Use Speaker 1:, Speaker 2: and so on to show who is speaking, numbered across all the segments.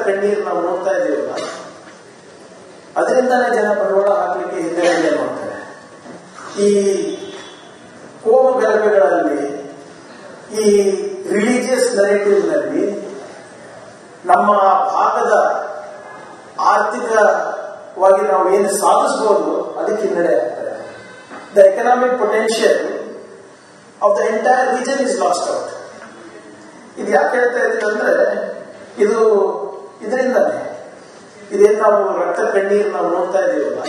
Speaker 1: ಕಣ್ಣೀರು ನಾವು ನೋಡ್ತಾ ಇದೀವಲ್ಲ, ಅದರಿಂದಾನೇ ಜನ ಬಂಡವಾಳ ಹಾಕಲಿಕ್ಕೆ ಹಿಂದೆ ಮಾಡ್ತಾರೆ. ಈ ಕೋಮು ಗಲಭೆಗಳಲ್ಲಿ, ಈ ರಿಲಿಜಿಯಸ್ ನರೇಟಿವ್ನಲ್ಲಿ ನಮ್ಮ ಭಾಗದ ಆರ್ಥಿಕವಾಗಿ ನಾವು ಏನು ಸಾಧಿಸಬಹುದು ಅದಕ್ಕೆ ಹಿನ್ನಡೆ ಆಗ್ತದೆ. The economic potential of the entire region is last out. ಇದು ಯಾಕೆ ಹೇಳ್ತಾ ಇದ್ದೀವಿ ಅಂದ್ರೆ, ಇದು ಇದರಿಂದಾನೆ ಇದೇನು ನಾವು ರಕ್ತ ಕಣ್ಣೀರು ನಾವು ನೋಡ್ತಾ ಇದೀವಲ್ಲ,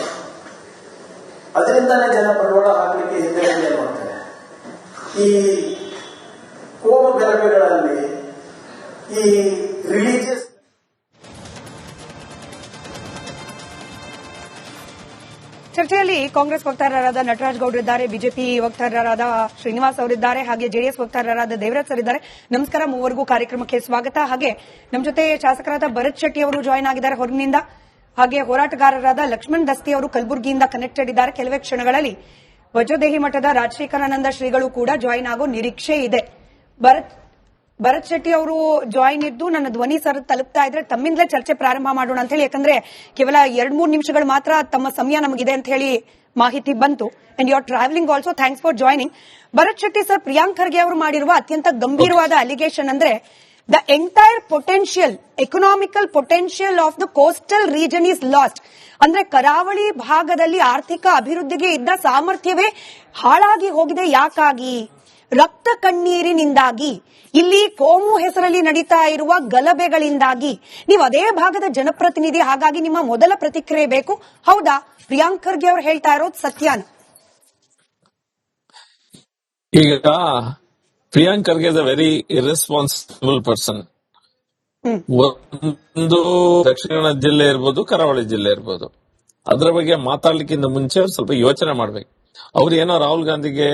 Speaker 1: ಅದರಿಂದಾನೇ ಜನ ಬಂಡವಾಳ ಹಾಕಲಿಕ್ಕೆ ಹಿಂದೆ ಮಾಡ್ತಾರೆ. ಈ ಕೋಮು ಗಲಭೆಗಳಲ್ಲಿ, ಈ ರಿಲಿಜಿಯಸ್
Speaker 2: ಚರ್ಚೆಯಲ್ಲಿ ಕಾಂಗ್ರೆಸ್ ವಕ್ತಾರರಾದ ನಟರಾಜ್ ಗೌಡರಿದ್ದಾರೆ, ಬಿಜೆಪಿ ವಕ್ತಾರರಾದ ಶ್ರೀನಿವಾಸ್ ಅವರಿದ್ದಾರೆ, ಹಾಗೆ ಜೆಡಿಎಸ್ ವಕ್ತಾರರಾದ ದೇವರಾಜ್ ಸರ್ ಇದ್ದಾರೆ. ನಮಸ್ಕಾರ, ಮೂವರಿಗೂ ಕಾರ್ಯಕ್ರಮಕ್ಕೆ ಸ್ವಾಗತ. ಹಾಗೆ ನಮ್ಮ ಜೊತೆ ಶಾಸಕರಾದ ಭರತ್ ಶೆಟ್ಟಿ ಅವರು ಜಾಯ್ನ್ ಆಗಿದ್ದಾರೆ ಹೊರಗಿನಿಂದ, ಹಾಗೆ ಹೋರಾಟಗಾರರಾದ ಲಕ್ಷ್ಮಣ್ ದಸ್ತಿ ಅವರು ಕಲಬುರಗಿಯಿಂದ ಕನೆಕ್ಟೆಡ್ ಇದ್ದಾರೆ. ಕೆಲವೇ ಕ್ಷಣಗಳಲ್ಲಿ ವಜ್ರದೇಹಿ ಮಠದ ರಾಜಶೇಖರಾನಂದ ಶ್ರೀಗಳು ಕೂಡ ಜಾಯ್ನ್ ಆಗೋ ನಿರೀಕ್ಷೆ ಇದೆ. ಭರತ್ ಶೆಟ್ಟಿ ಅವರು ಜಾಯಿನ್ ಇದ್ದು ನನ್ನ ಧ್ವನಿ ಸರ್ ತಲುಪ್ತಾ ಇದ್ರೆ ತಮ್ಮಿಂದಲೇ ಚರ್ಚೆ ಪ್ರಾರಂಭ ಮಾಡೋಣ ಅಂತ ಹೇಳಿ, ಯಾಕಂದ್ರೆ ಕೇವಲ 2-3 ನಿಮಿಷಗಳು ಮಾತ್ರ ತಮ್ಮ ಸಮಯ ನಮಗಿದೆ ಅಂತ ಹೇಳಿ ಮಾಹಿತಿ ಬಂತು. And you are travelling also, thanks for joining. Bharath Shetty sir, Priyank Kharge ಅವರು ಮಾಡಿರುವ ಅತ್ಯಂತ ಗಂಭೀರವಾದ ಅಲಿಗೇಷನ್ ಅಂದ್ರೆ the entire potential, economical potential of the coastal region is lost. ಅಂದ್ರೆ ಕರಾವಳಿ ಭಾಗದಲ್ಲಿ ಆರ್ಥಿಕ ಅಭಿವೃದ್ಧಿಗೆ ಇದ್ದ ಸಾಮರ್ಥ್ಯವೇ ಹಾಳಾಗಿ ಹೋಗಿದೆ. ಯಾಕಾಗಿ? ರಕ್ತ ಕಣ್ಣೀರಿನಿಂದಾಗಿ, ಇಲ್ಲಿ ಕೋಮು ಹೆಸರಲ್ಲಿ ನಡೀತಾ ಇರುವ ಗಲಭೆಗಳಿಂದಾಗಿ. ನೀವು ಅದೇ ಭಾಗದ ಜನಪ್ರತಿನಿಧಿ, ಹಾಗಾಗಿ ನಿಮ್ಮ ಮೊದಲ ಪ್ರತಿಕ್ರಿಯೆ ಬೇಕು. ಹೌದಾ, ಪ್ರಿಯಾಂಕ್ ಖರ್ಗೆ ಅವರು ಹೇಳ್ತಾ ಇರೋದು ಸತ್ಯಾನ?
Speaker 3: ಈಗ Priyank Kharge is a very irresponsible person. ಒಂದು ದಕ್ಷಿಣ ಕನ್ನಡ ಜಿಲ್ಲೆ ಇರ್ಬೋದು, ಕರಾವಳಿ ಜಿಲ್ಲೆ ಇರ್ಬೋದು, ಅದರ ಬಗ್ಗೆ ಮಾತಾಡ್ಲಿಕ್ಕಿಂತ ಮುಂಚೆ ಅವ್ರು ಸ್ವಲ್ಪ ಯೋಚನೆ ಮಾಡ್ಬೇಕು. ಅವ್ರು ಏನೋ ರಾಹುಲ್ ಗಾಂಧಿಗೆ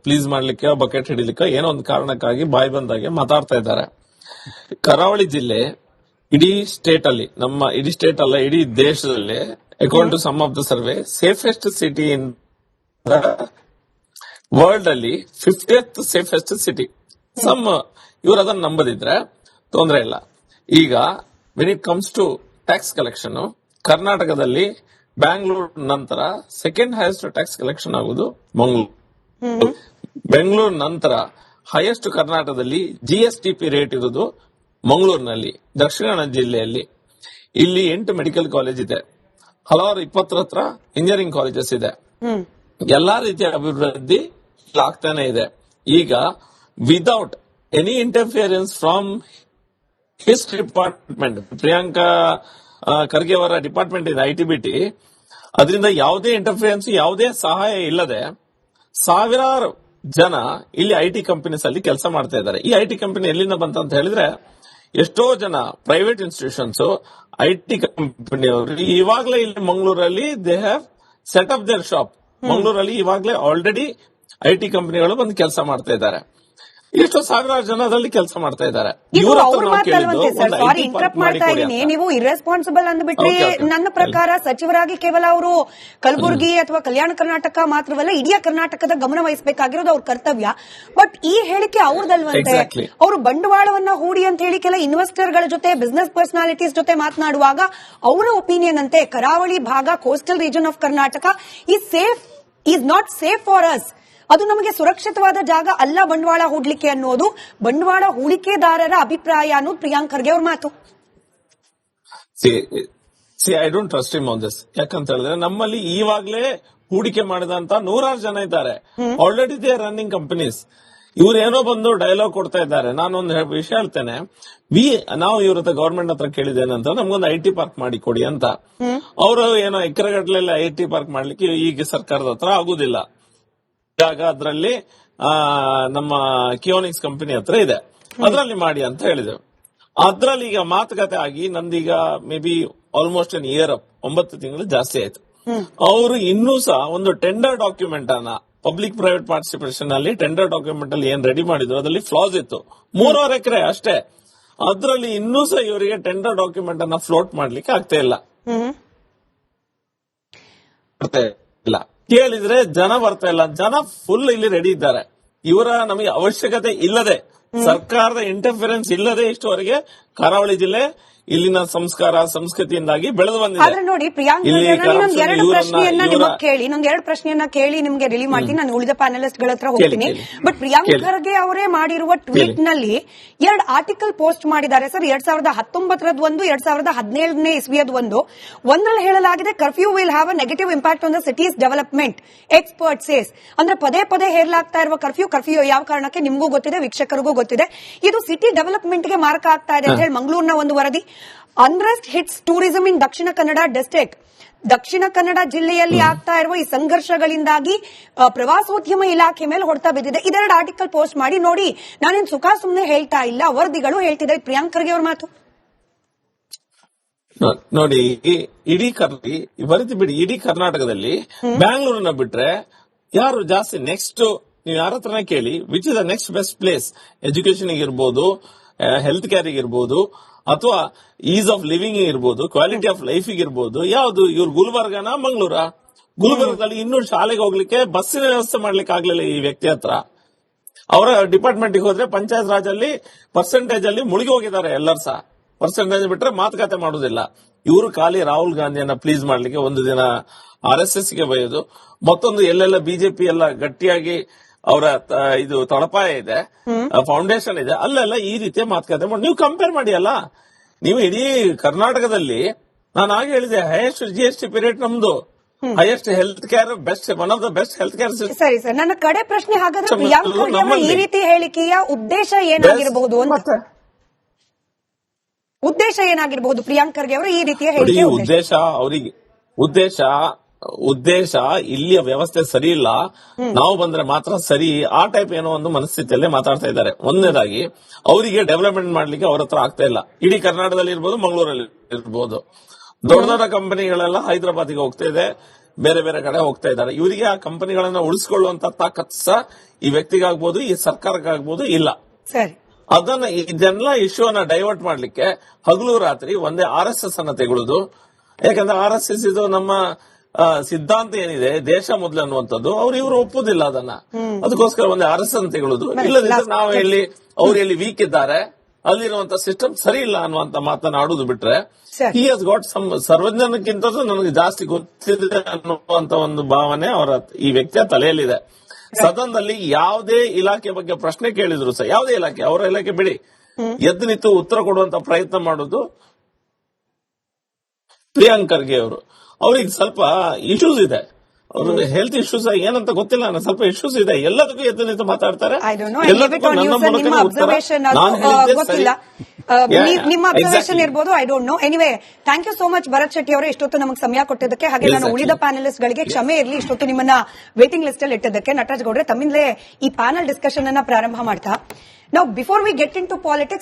Speaker 3: ಪ್ಲೀಸ್ ಮಾಡ್ಲಿಕ್ಕೆ, ಬಕೆಟ್ ಹಿಡಿಲಿಕ್ಕೆ ಏನೋ ಒಂದು ಕಾರಣಕ್ಕಾಗಿ ಬಾಯಿ ಬಂದಾಗೆ ಮಾತಾಡ್ತಾ ಇದ್ದಾರೆ. ಕರಾವಳಿ ಜಿಲ್ಲೆ ಇಡೀ ಸ್ಟೇಟ್ ಅಲ್ಲಿ, ನಮ್ಮ ಇಡೀ ಸ್ಟೇಟ್ ಅಲ್ಲ, ಇಡೀ ದೇಶದಲ್ಲಿ according to some of the survey safest city in world ಅಲ್ಲಿ 50th ಸೇಫೆಸ್ಟ್ ಸಿಟಿ. ಇವ್ರು ಅದನ್ನ ನಂಬದಿದ್ರೆ ತೊಂದರೆ ಇಲ್ಲ. ಈಗ when it comes to tax collection, ಕರ್ನಾಟಕದಲ್ಲಿ ಬ್ಯಾಂಗ್ಳೂರ್ ನಂತರ ಸೆಕೆಂಡ್ ಹೈಯೆಸ್ಟ್ ಟ್ಯಾಕ್ಸ್ ಕಲೆಕ್ಷನ್ ಆಗುವುದು ಮಂಗಳೂರು. ಬೆಂಗಳೂರು ನಂತರ ಹೈಯೆಸ್ಟ್ ಕರ್ನಾಟಕದಲ್ಲಿ ಜಿಎಸ್ಟಿಪಿ ರೇಟ್ ಇರುವುದು ಮಂಗಳೂರಿನಲ್ಲಿ, ದಕ್ಷಿಣ ಕನ್ನಡ ಜಿಲ್ಲೆಯಲ್ಲಿ. ಇಲ್ಲಿ 8 ಮೆಡಿಕಲ್ ಕಾಲೇಜ್ ಇದೆ, ಹಲವಾರು 20 ಹತ್ರ ಇಂಜಿನಿಯರಿಂಗ್ ಕಾಲೇಜಸ್ ಇದೆ. ಎಲ್ಲಾ ರೀತಿಯ ಅಭಿವೃದ್ಧಿ ಆಗ್ತಾನೆ ಇದೆ. ಈಗ without any interference from his department, Priyanka Kharge ಅವರ ಡಿಪಾರ್ಟ್ಮೆಂಟ್ ಇದೆ ITBT, ಅದರಿಂದ ಯಾವುದೇ ಇಂಟರ್ಫಿಯರೆನ್ಸ್, ಯಾವುದೇ ಸಹಾಯ ಇಲ್ಲದೆ ಸಾವಿರಾರು ಜನ ಇಲ್ಲಿ IT ಕಂಪನೀಸ್ ಅಲ್ಲಿ ಕೆಲಸ ಮಾಡ್ತಾ ಇದ್ದಾರೆ. ಈ IT ಕಂಪನಿ ಎಲ್ಲಿಂದ ಬಂತ ಅಂತ ಹೇಳಿದ್ರೆ, ಎಷ್ಟೋ ಜನ ಪ್ರೈವೇಟ್ ಇನ್ಸ್ಟಿಟ್ಯೂಷನ್ಸ್, IT ಕಂಪನಿಯವರು ಇವಾಗಲೇ ಇಲ್ಲಿ ಮಂಗಳೂರಲ್ಲಿ they have set up their shop. ಮಂಗಳೂರಲ್ಲಿ ಇವಾಗಲೇ ಆಲ್ರೆಡಿ IT ಕಂಪನಿಗಳು ಬಂದು ಕೆಲಸ ಮಾಡ್ತಾ ಇದ್ದಾರೆ. ಎಷ್ಟೋ ಸಾವಿರಾರು ಜನ ಅದರಲ್ಲಿ ಕೆಲಸ ಮಾಡ್ತಾ ಇದ್ದಾರೆ.
Speaker 2: ಸಾರಿ, ಇಂಟರಪ್ಟ್ ಮಾಡ್ತಾ ಇದ್ದೀನಿ. ನೀವು ಇರ್ರೆಸ್ಪಾನ್ಸಿಬಲ್ ಅಂದ್ಬಿಟ್ರೆ ನನ್ನ ಪ್ರಕಾರ ಸಚಿವರಾಗಿ ಕೇವಲ ಅವರು ಕಲಬುರಗಿ ಅಥವಾ ಕಲ್ಯಾಣ ಕರ್ನಾಟಕ ಮಾತ್ರವಲ್ಲ, ಇಡೀ ಕರ್ನಾಟಕದ ಗಮನ ವಹಿಸಬೇಕಾಗಿರೋದು ಅವ್ರ ಕರ್ತವ್ಯ. ಬಟ್ ಈ ಹೇಳಿಕೆ ಅವ್ರದಲ್ವಂತೆ. ಅವರು ಬಂಡವಾಳವನ್ನ ಹೂಡಿ ಅಂತ ಹೇಳಿ ಕೆಲ ಇನ್ವೆಸ್ಟರ್ಗಳ ಜೊತೆ, ಬಿಸಿನೆಸ್ ಪರ್ಸನಾಲಿಟೀಸ್ ಜೊತೆ ಮಾತನಾಡುವಾಗ ಅವರ ಒಪಿನಿಯನ್ ಅಂತೆ ಕರಾವಳಿ ಭಾಗ, coastal region of Karnataka is not safe for us. ಅದು ನಮಗೆ ಸುರಕ್ಷಿತವಾದ ಜಾಗ ಅಲ್ಲ ಬಂಡವಾಳ ಹೂಡ್ಲಿಕ್ಕೆ ಅನ್ನೋದು ಬಂಡವಾಳ ಹೂಡಿಕೆದಾರರ ಅಭಿಪ್ರಾಯ ಅನ್ನೋದು ಪ್ರಿಯಾಂಕ್ ಖರ್ಗೆ ಅವ್ರ ಮಾತು.
Speaker 3: I don't trust him on this. ಯಾಕಂತ ಹೇಳಿದ್ರೆ ನಮ್ಮಲ್ಲಿ ಈವಾಗಲೇ ಹೂಡಿಕೆ ಮಾಡಿದಂತ 100 ಜನ ಇದ್ದಾರೆ. Already they are running companies. ಇವ್ರೇನೋ ಬಂದು ಡೈಲಾಗ್ ಕೊಡ್ತಾ ಇದ್ದಾರೆ. ನಾನೊಂದು ವಿಷಯ ಹೇಳ್ತೇನೆ. ನಾವು ಇವ್ರ ಹತ್ರ ಗವರ್ಮೆಂಟ್ ಹತ್ರ ಕೇಳಿದೇನಂತ, ನಮ್ಗೊಂದು IT ಪಾರ್ಕ್ ಮಾಡಿ ಕೊಡಿ ಅಂತ. ಅವರು ಏನೋ ಎಕರೆಗಟ್ಟಲೆ IT ಪಾರ್ಕ್ ಮಾಡ್ಲಿಕ್ಕೆ ಈಗ ಸರ್ಕಾರದ ಹತ್ರ ಆಗುದಿಲ್ಲ ಜಾಗ. ಅದರಲ್ಲಿ ನಮ್ಮ ಕಿಯೋನಿಕ್ಸ್ ಕಂಪನಿ ಹತ್ರ ಇದೆ, ಅದರಲ್ಲಿ ಮಾಡಿ ಅಂತ ಹೇಳಿದೆವು. ಅದ್ರಲ್ಲಿ ಈಗ ಮಾತುಕತೆ ಆಗಿ ನಂದೀಗ maybe almost an year 9 ತಿಂಗಳು ಜಾಸ್ತಿ ಆಯ್ತು. ಅವರು ಇನ್ನೂ ಸಹ ಒಂದು ಟೆಂಡರ್ ಡಾಕ್ಯುಮೆಂಟ್ ಅನ್ನ, ಪಬ್ಲಿಕ್ ಪ್ರೈವೇಟ್ ಪಾರ್ಟಿಸಿಪೇಷನ್ ಅಲ್ಲಿ ಟೆಂಡರ್ ಡಾಕ್ಯುಮೆಂಟ್ ಅಲ್ಲಿ ಏನ್ ರೆಡಿ ಮಾಡಿದ್ರು ಅದರಲ್ಲಿ ಫ್ಲಾಸ್ ಇತ್ತು. 3.5 ಎಕರೆ ಅಷ್ಟೇ. ಅದರಲ್ಲಿ ಇನ್ನೂ ಸಹ ಇವರಿಗೆ ಟೆಂಡರ್ ಡಾಕ್ಯುಮೆಂಟ್ ಅನ್ನ ಫ್ಲೋಟ್ ಮಾಡ್ಲಿಕ್ಕೆ ಆಗ್ತಾ ಇಲ್ಲ. ಕೇಳಿದ್ರೆ ಜನ ಬರ್ತಾ ಇಲ್ಲ. ಜನ ಫುಲ್ ಇಲ್ಲಿ ರೆಡಿ ಇದ್ದಾರೆ. ಇವರ ನಮಗೆ ಅವಶ್ಯಕತೆ ಇಲ್ಲದೆ, ಸರ್ಕಾರದ ಇಂಟರ್ಫಿರೆನ್ಸ್ ಇಲ್ಲದೆ ಇಷ್ಟುವರೆಗೆ ಕರಾವಳಿ ಜಿಲ್ಲೆ ಇಲ್ಲಿನ ಸಂಸ್ಕಾರ ಸಂಸ್ಕೃತಿಯಿಂದಾಗಿ ಬೆಳೆದು ಬಂದಿದೆ.
Speaker 2: ಆದ್ರೆ ನೋಡಿ ಪ್ರಿಯಾಂಕ್
Speaker 3: ಇಲ್ಲಿ
Speaker 2: ಇನ್ನೊಂದ್ ಎರಡು
Speaker 3: corruption
Speaker 2: ಪ್ರಶ್ನೆಯನ್ನ
Speaker 3: ಇವರ-
Speaker 2: ನಿಮಗೆ ಕೇಳಿ, ಇನ್ನೊಂದ್ ಎರಡು ಪ್ರಶ್ನೆಯನ್ನ ಕೇಳಿ ನಿಮ್ಗೆ ರಿಲೀವ್ ಮಾಡ್ತೀನಿ. ನಾನು ಉಳಿದ ಪ್ಯಾನಲಿಸ್ಟ್ ಗಳ ಹತ್ರ ಹೋಗ್ತೀನಿ. ಬಟ್ ಪ್ರಿಯಾಂಕ್ ಖರ್ಗೆ ಅವರೇ ಮಾಡಿರುವ ಟ್ವೀಟ್ ನಲ್ಲಿ 2 ಆರ್ಟಿಕಲ್ ಪೋಸ್ಟ್ ಮಾಡಿದ್ದಾರೆ ಸರ್. 2019 ಒಂದು, 2017 ಇಸ್ವಿಯದ್ ಒಂದು. ಒಂದ್ರಲ್ಲಿ ಹೇಳಲಾಗಿದೆ curfew will have a negative impact on the cities development, expert says. ಅಂದ್ರೆ ಪದೇ ಪದೇ ಹೇರಲಾಗ್ತಾ ಇರುವ ಕರ್ಫ್ಯೂ ಯಾವ ಕಾರಣಕ್ಕೆ ನಿಮಗೂ ಗೊತ್ತಿದೆ, ವೀಕ್ಷಕರಿಗೂ ಗೊತ್ತಿದೆ. ಇದು ಸಿಟಿ ಡೆವಲಪ್ಮೆಂಟ್ ಗೆ ಮಾರಕ ಆಗ್ತಾ ಇದೆ ಅಂತ ಹೇಳಿ ಮಂಗಳೂರಿನ ಒಂದು ವರದಿ. ಅನ್ರೆಸ್ಟ್ ಹಿಟ್ಸ್ ಟೂರಿಸಂ ಇನ್ ದಕ್ಷಿಣ ಕನ್ನಡ ಡಿಸ್ಟ್ರಿಕ್ಟ್. ದಕ್ಷಿಣ ಕನ್ನಡ ಜಿಲ್ಲೆಯಲ್ಲಿ ಆಗ್ತಾ ಇರುವ ಈ ಸಂಘರ್ಷಗಳಿಂದಾಗಿ ಪ್ರವಾಸೋದ್ಯಮ ಇಲಾಖೆ ಮೇಲೆ ಹೊಡೆತ ಬಿದ್ದಿದೆ. ಇದೆರಡು ಆರ್ಟಿಕಲ್ ಪೋಸ್ಟ್ ಮಾಡಿ ನೋಡಿ. ನಾನೇನ್ ಸುಮ್ಮನೆ ಹೇಳ್ತಾ ಇಲ್ಲ, ವರದಿಗಳು ಹೇಳ್ತಿದೆ. ಪ್ರಿಯಾಂಕ್ ಖರ್ಗೆ ಅವ್ರ ಮಾತು
Speaker 3: ನೋಡಿ. ಬರೀತಿ ಬಿಡಿ, ಇಡೀ ಕರ್ನಾಟಕದಲ್ಲಿ ಬ್ಯಾಂಗ್ಳೂರನ್ನ ಬಿಟ್ರೆ ಯಾರು ಜಾಸ್ತಿ ನೆಕ್ಸ್ಟ್ ನೀವು ಯಾರ ಹತ್ರನೇ ಕೇಳಿ which is the next best place, education ಇರ್ಬೋದು, ಹೆಲ್ತ್ ಕೇರ್ ಇರ್ಬೋದು, ಅಥವಾ ಈಸ್ ಆಫ್ ಲಿವಿಂಗ್ ಇರ್ಬೋದು, ಕ್ವಾಲಿಟಿ ಆಫ್ ಲೈಫ್ ಇರ್ಬೋದು, ಯಾವ್ದು ಇವ್ರು ಗುಲ್ಬರ್ಗನ ಮಂಗಳೂರ? ಗುಲ್ಬರ್ಗದಲ್ಲಿ ಇನ್ನೂ ಶಾಲೆಗೆ ಹೋಗ್ಲಿಕ್ಕೆ ಬಸ್ಸಿನ ವ್ಯವಸ್ಥೆ ಮಾಡ್ಲಿಕ್ಕೆ ಆಗ್ಲಿಲ್ಲ ಈ ವ್ಯಕ್ತಿ ಹತ್ರ. ಅವರ ಡಿಪಾರ್ಟ್ಮೆಂಟ್ ಹೋದ್ರೆ ಪಂಚಾಯತ್ ರಾಜ್ ಅಲ್ಲಿ ಪರ್ಸೆಂಟೇಜ್ ಅಲ್ಲಿ ಮುಳುಗಿ ಹೋಗಿದ್ದಾರೆ ಎಲ್ಲರೂ ಸಹ. ಪರ್ಸೆಂಟೇಜ್ ಬಿಟ್ರೆ ಮಾತುಕತೆ ಮಾಡುದಿಲ್ಲ. ಇವರು ಖಾಲಿ ರಾಹುಲ್ ಗಾಂಧಿಯನ್ನ ಪ್ಲೀಸ್ ಮಾಡ್ಲಿಕ್ಕೆ ಒಂದು ದಿನ RSS ಗೆ ಬೈಯೋದು, ಮತ್ತೊಂದು ಎಲ್ಲೆಲ್ಲ ಬಿಜೆಪಿ ಎಲ್ಲ ಗಟ್ಟಿಯಾಗಿ ಅವರ ಇದು ತಳಪಾಯ ಇದೆ, ಫೌಂಡೇಶನ್ ಇದೆ, ಅಲ್ಲೆಲ್ಲ ಈ ರೀತಿಯ ಮಾತುಕತೆ ಮಾಡಿ ನೀವು ಕಂಪೇರ್ ಮಾಡಿ ಅಲ್ಲ. ನೀವು ಇಡೀ ಕರ್ನಾಟಕದಲ್ಲಿ ನಾನು ಆಗ ಹೇಳಿದೆ ಹೈಯೆಸ್ಟ್ GST ಪೀರಿಯಡ್ ನಮ್ದು, highest health care best, one of the best health care system.
Speaker 2: ಸರಿ ಸರ್, ನನ್ನ ಕಡೆ ಪ್ರಶ್ನೆ ಹಾಗಾದ್ರೆ ಪ್ರಿಯಾಂಕ್ ಖರ್ಗೆ ಅವರ ಈ ರೀತಿ ಹೇಳಿಕೆಯ ಉದ್ದೇಶ ಏನಾಗಿರಬಹುದು ಅಂತ? ಉದ್ದೇಶ ಏನಾಗಿರಬಹುದು ಪ್ರಿಯಾಂಕ್ ಖರ್ಗೆ ಅವರು ಈ ರೀತಿಯ ಹೇಳಿಕೆ?
Speaker 3: ಉದ್ದೇಶ ಇಲ್ಲಿಯ ವ್ಯವಸ್ಥೆ ಸರಿ ಇಲ್ಲ, ನಾವು ಬಂದ್ರೆ ಮಾತ್ರ ಸರಿ, ಆ ಟೈಪ್ ಏನೋ ಒಂದು ಮನಸ್ಥಿತಿಯಲ್ಲೇ ಮಾತಾಡ್ತಾ ಇದ್ದಾರೆ. ಒಂದನೇದಾಗಿ ಅವರಿಗೆ ಡೆವಲಪ್ಮೆಂಟ್ ಮಾಡ್ಲಿಕ್ಕೆ ಅವ್ರ ಹತ್ರ ಆಗ್ತಾ ಇಲ್ಲ. ಇಡೀ ಕರ್ನಾಟಕದಲ್ಲಿ ಇರ್ಬೋದು, ಮಂಗಳೂರಲ್ಲಿ ಇರ್ಬೋದು, ದೊಡ್ಡ ದೊಡ್ಡ ಕಂಪನಿಗಳೆಲ್ಲ ಹೈದರಾಬಾದ್ಗೆ ಹೋಗ್ತಾ ಇದೆ, ಬೇರೆ ಬೇರೆ ಕಡೆ ಹೋಗ್ತಾ ಇದ್ದಾರೆ. ಇವರಿಗೆ ಆ ಕಂಪನಿಗಳನ್ನ ಉಳಿಸಿಕೊಳ್ಳುವಂತ ತಾಕತ್ ಸಹ ಈ ವ್ಯಕ್ತಿಗಾಗ್ಬೋದು, ಈ ಸರ್ಕಾರಕ್ಕಾಗ್ಬೋದು ಇಲ್ಲ.
Speaker 2: ಸರಿ,
Speaker 3: ಇದೆಲ್ಲ ಇಶ್ಯೂನ ಡೈವರ್ಟ್ ಮಾಡ್ಲಿಕ್ಕೆ ಹಗಲು ರಾತ್ರಿ ಒಂದೇ RSS ಅನ್ನ ತೆಗೊಳ್ಳೋದು. ಯಾಕಂದ್ರೆ RSS ಇದು ನಮ್ಮ ಸಿದ್ಧಾಂತ ಏನಿದೆ, ದೇಶ ಮೊದಲು ಅನ್ನುವಂಥದ್ದು, ಇವರು ಒಪ್ಪುದಿಲ್ಲ ಅದನ್ನ. ಅದಕ್ಕೋಸ್ಕರ ಒಂದೇ RSS ಅನ್ನು ತೆಗೊಳ್ಳೋದು. ಇಲ್ಲದಿದ್ರೆ ನಾವು ಅವ್ರು ಎಲ್ಲಿ ವೀಕ್ ಇದ್ದಾರೆ, ಅಲ್ಲಿರುವಂತ ಸಿಸ್ಟಮ್ ಸರಿ ಇಲ್ಲ ಅನ್ನುವಂತ ಮಾತನಾಡುದು ಬಿಟ್ರೆ, ಹಿ ಹಸ್ ಗಾಟ್ ಸಮ್ ಸರ್ವಜ್ಞನಕ್ಕಿಂತ ನನಗೆ ಜಾಸ್ತಿ ಗೊತ್ತಿದೆ ಅನ್ನುವಂತ ಒಂದು ಭಾವನೆ ಅವರ ಈ ವ್ಯಕ್ತಿಯ ತಲೆಯಲ್ಲಿದೆ. ಸದನದಲ್ಲಿ ಯಾವುದೇ ಇಲಾಖೆ ಬಗ್ಗೆ ಪ್ರಶ್ನೆ ಕೇಳಿದ್ರು ಸಹ, ಯಾವುದೇ ಇಲಾಖೆ, ಅವರ ಇಲಾಖೆ ಬಿಡಿ, ಎದ್ದು ನಿಂತು ಉತ್ತರ ಕೊಡುವಂತ ಪ್ರಯತ್ನ ಮಾಡೋದು ಪ್ರಿಯಾಂಕ್ ಖರ್ಗೆ ಅವರು. ಅವ್ರಿಗೆ ಸ್ವಲ್ಪ ಇಶ್ಯೂಸ್ ಇದೆ, ಅವ್ರಿಗೆ ಹೆಲ್ತ್ ಇಶ್ಯೂಸ್ ಏನಂತ ಗೊತ್ತಿಲ್ಲ, ಸ್ವಲ್ಪ ಇಶ್ಯೂಸ್ ಇದೆ. ಎಲ್ಲದಕ್ಕೂ ಎದ್ದು ನಿಂತು ಮಾತಾಡ್ತಾರೆ. ಎಲ್ಲದಕ್ಕೂ ನನ್ನ ಮೂಲಕ
Speaker 2: ನಿಮ್ಮ ಅಬ್ಸರ್ವೇಷನ್ ಇರಬಹುದು, I don't know. Anyway, thank you so much Bharath Shetty ಅವರೇ ಇಷ್ಟೊತ್ತು ನಮಗೆ ಸಮಯ ಕೊಟ್ಟಿದ್ದಕ್ಕೆ. ಹಾಗೆ ನಾನು ಉಳಿದ ಪ್ಯಾನಲಿಸ್ಟ್ ಗಳಿಗೆ ಕ್ಷಮೆ ಇರಲಿ ಇಷ್ಟೊತ್ತು ನಿಮ್ಮನ್ನ ವೇಟಿಂಗ್ ಲಿಸ್ಟ್ ಅಲ್ಲಿ ಇಟ್ಟಿದ್ದಕ್ಕೆ. ನಟರಾಜ್ ಗೌಡ್ರೆ, ತಮ್ಮಿಂದಲೇ ಈ ಪ್ಯಾನಲ್ ಡಿಸ್ಕಷನ್ ಅನ್ನ ಪ್ರಾರಂಭ ಮಾಡ್ತಾ, ನಾವು before we get into politics